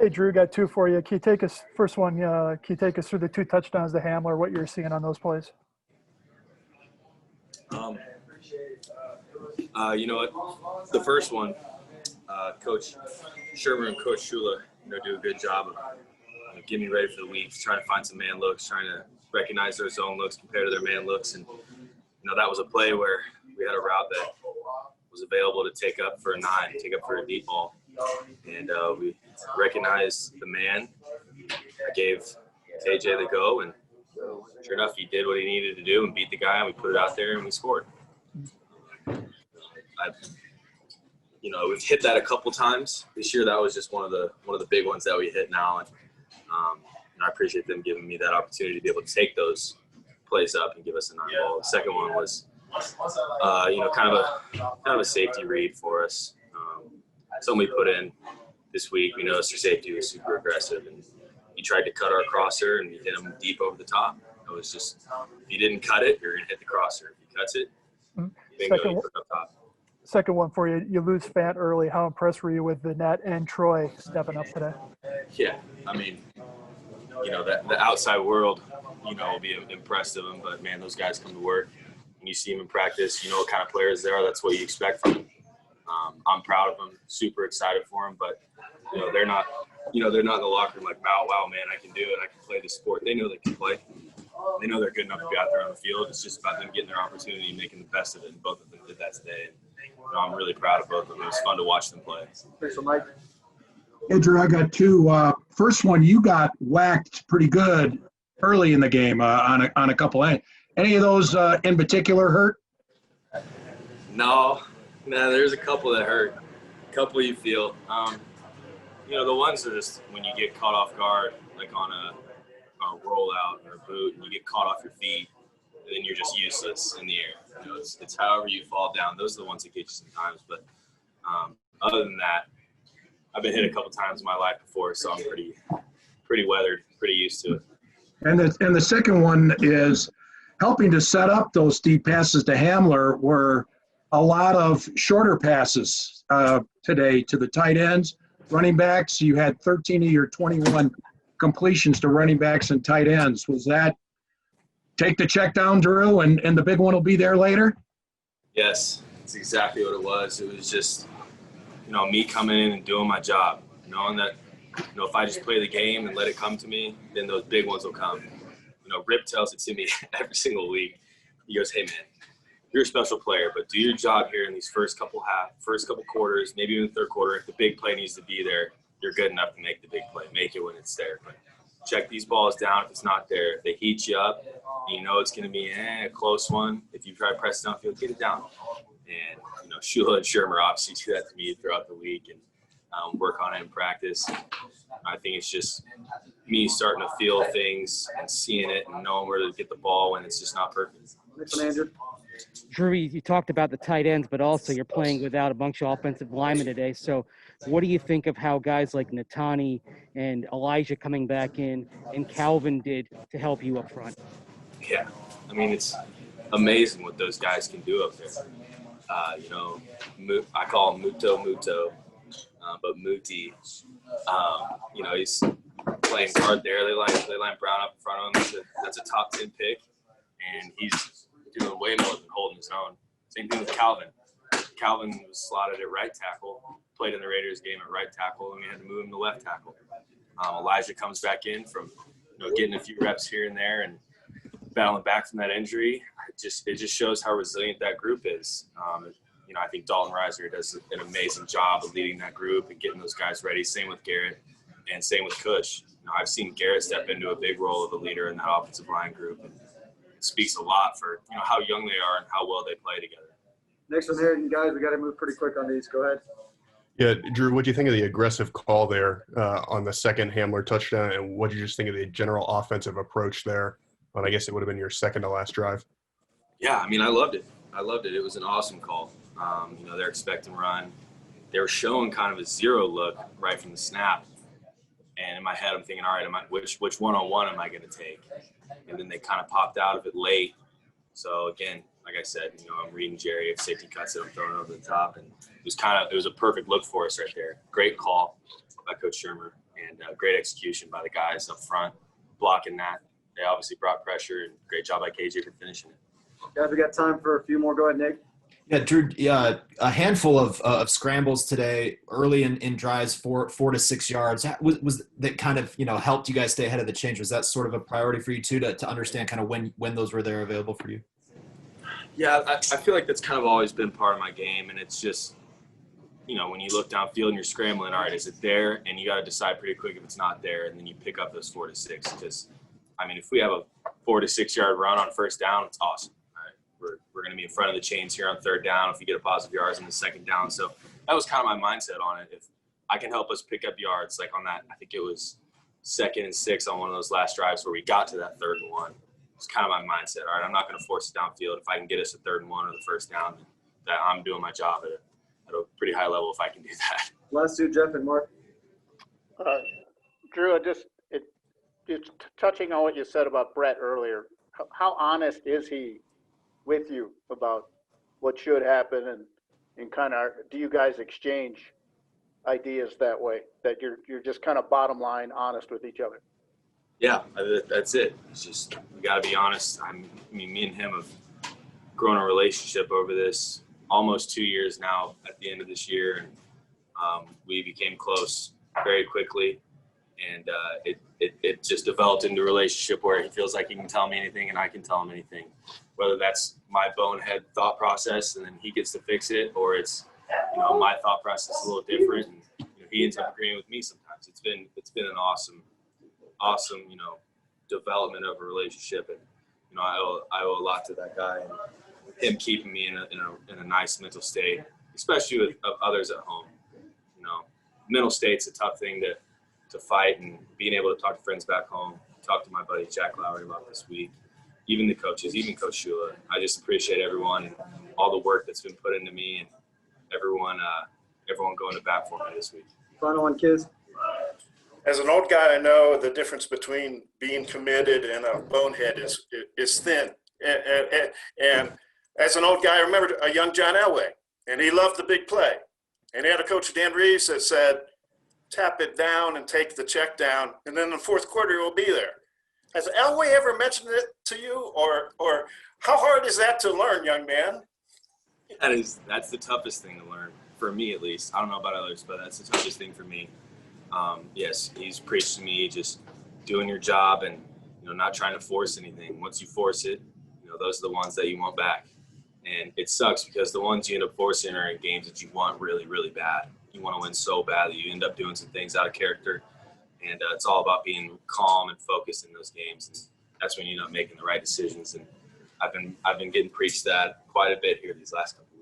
Hey, Drew, got two for you. Can you take us, first one, can you take us through the two touchdowns to Hamler, what you're seeing on those plays? You know what? The first one, Coach Shermer and Coach Shula, do a good job of getting me ready for the week, trying to find some man looks, trying to recognize their zone looks compared to their man looks. And, that was a play where we had a route that was available to take up for a 9, take up for a deep ball. And we recognized the man. I gave KJ the go, and sure enough, he did what he needed to do and beat the guy, and we put it out there and we scored. We've hit that a couple times this year. That was just one of the big ones that we hit now, and I appreciate them giving me that opportunity to be able to take those plays up and give us a 9 ball. The second one was, kind of a safety read for us. Something we put in this week. We noticed our safety was super aggressive, and he tried to cut our crosser, and we hit him deep over the top. It was just, if you didn't cut it, you're going to hit the crosser. If he cuts it, bingo, you put it up top. Second one for you. You lose Fant early. How impressed were you with the net and Troy stepping up today? Yeah, the outside world, will be impressed of them. But, man, those guys come to work, and you see them in practice. You know what kind of players they are. That's what you expect from them. I'm proud of them, super excited for them. But, they're not in the locker room like, wow, man, I can do it. I can play this sport. They know they can play. They know they're good enough to be out there on the field. It's just about them getting their opportunity and making the best of it. And both of them did that today. And, I'm really proud of both of them. It was fun to watch them play. Thanks for Mike. Hey, Drew, I got two. First one, you got whacked pretty good early in the game on a couple. Any of those in particular hurt? No, there's a couple that hurt. A couple you feel. The ones that are just when you get caught off guard, like on a rollout or a boot, and you get caught off your feet, and then you're just useless in the air. It's however you fall down. Those are the ones that get you sometimes. But other than that, I've been hit a couple times in my life before, so I'm pretty weathered, pretty used to it. And the second one is helping to set up those deep passes to Hamler were a lot of shorter passes today to the tight ends, running backs. You had 13 of your 21 completions to running backs and tight ends. Was that take the check down, Drew, and the big one will be there later? Yes, that's exactly what it was. It was just, me coming in and doing my job, knowing that, if I just play the game and let it come to me, then those big ones will come. Rip tells it to me every single week. He goes, hey, man, you're a special player, but do your job here in these first couple quarters, maybe even the third quarter. If the big play needs to be there, you're good enough to make the big play. Make it when it's there. But check these balls down if it's not there. If they heat you up, it's going to be a close one. If you try to press it downfield, get it down. And, Shula and Shermer obviously do that to me throughout the week and work on it in practice. I think it's just me starting to feel things and seeing it and knowing where to get the ball when it's just not perfect. Next one, Andrew. Drew, you talked about the tight ends, but also you're playing without a bunch of offensive linemen today. So what do you think of how guys like Natani and Elijah coming back in and Calvin did to help you up front? Yeah, it's amazing what those guys can do up there. I call him Muto, but Muti, he's playing guard there. They line Brown up in front of him. That's a top 10 pick, and he's doing way more than holding his own. Same thing with Calvin. Calvin was slotted at right tackle, played in the Raiders game at right tackle, and we had to move him to left tackle. Elijah comes back in from getting a few reps here and there and battling back from that injury. It just shows how resilient that group is. I think Dalton Reiser does an amazing job of leading that group and getting those guys ready. Same with Garrett and same with Cush. I've seen Garrett step into a big role of a leader in that offensive line group, and it speaks a lot for how young they are and how well they play together. Next one here, you guys. We got to move pretty quick on these. Go ahead. Yeah, Drew, what do you think of the aggressive call there on the second Hamler touchdown, and what do you just think of the general offensive approach there on, I guess it would have been your second to last drive? Yeah, I loved it. It was an awesome call. They're expecting run. They were showing kind of a zero look right from the snap. And in my head, I'm thinking, all right, which one-on-one am I going to take? And then they kind of popped out of it late. So, again, like I said, I'm reading Jerry. If safety cuts it, I'm throwing it over the top. And it was a perfect look for us right there. Great call by Coach Shermer. and great execution by the guys up front, blocking that. They obviously brought pressure, and great job by KJ for finishing it. Guys, we got time for a few more. Go ahead, Nick. Yeah, Drew, a handful of scrambles today early in drives, 4 to 6 yards. Was that kind of, helped you guys stay ahead of the change? Was that sort of a priority for you too, to understand kind of when those were there available for you? Yeah, I feel like that's kind of always been part of my game, and it's just, when you look downfield and you're scrambling, all right, is it there? And you got to decide pretty quick if it's not there, and then you pick up those 4 to 6. Because, if we have a 4 to 6 yard run on first down, it's awesome. We're going to be in front of the chains here on third down if you get a positive yards on the second down. So that was kind of my mindset on it. If I can help us pick up yards, like on that, I think it was 2nd and 6 on one of those last drives where we got to that 3rd and 1. It's kind of my mindset. All right, I'm not going to force it downfield. If I can get us a 3rd and 1 or the first down, that I'm doing my job at a pretty high level if I can do that. Last two, Jeff and Mark. Drew, it's touching on what you said about Brett earlier. How honest is he with you about what should happen, and kind of, do you guys exchange ideas that way, that you're just kind of bottom line honest with each other? Yeah, that's it. It's just, we got to be honest. Me and him have grown a relationship over this almost 2 years now at the end of this year. And we became close very quickly. And it just developed into a relationship where he feels like he can tell me anything and I can tell him anything, whether that's my bonehead thought process and then he gets to fix it, or it's, my thought process is a little different. And, he ends up agreeing with me sometimes. It's been an awesome, development of a relationship. And, I owe a lot to that guy and him keeping me in a nice mental state, especially with others at home. Mental state's a tough thing to fight, and being able to talk to friends back home, talk to my buddy Jack Lowry about this week, even the coaches, even Coach Shula. I just appreciate everyone and all the work that's been put into me, and everyone going to bat for me this week. Final one, kids. As an old guy, I know the difference between being committed and a bonehead is thin. And as an old guy, I remember a young John Elway, and he loved the big play. And he had a coach, Dan Reeves, that said, tap it down and take the check down, and then in the 4th quarter, it will be there. Has Elway ever mentioned it to you, or how hard is that to learn, young man? That's the toughest thing to learn, for me at least. I don't know about others, but that's the toughest thing for me. Yes, he's preached to me just doing your job and, not trying to force anything. Once you force it, those are the ones that you want back. And it sucks because the ones you end up forcing are in games that you want really, really bad. You want to win so bad that you end up doing some things out of character. And it's all about being calm and focused in those games. And that's when you end up making the right decisions. And I've been getting preached that quite a bit here these last couple of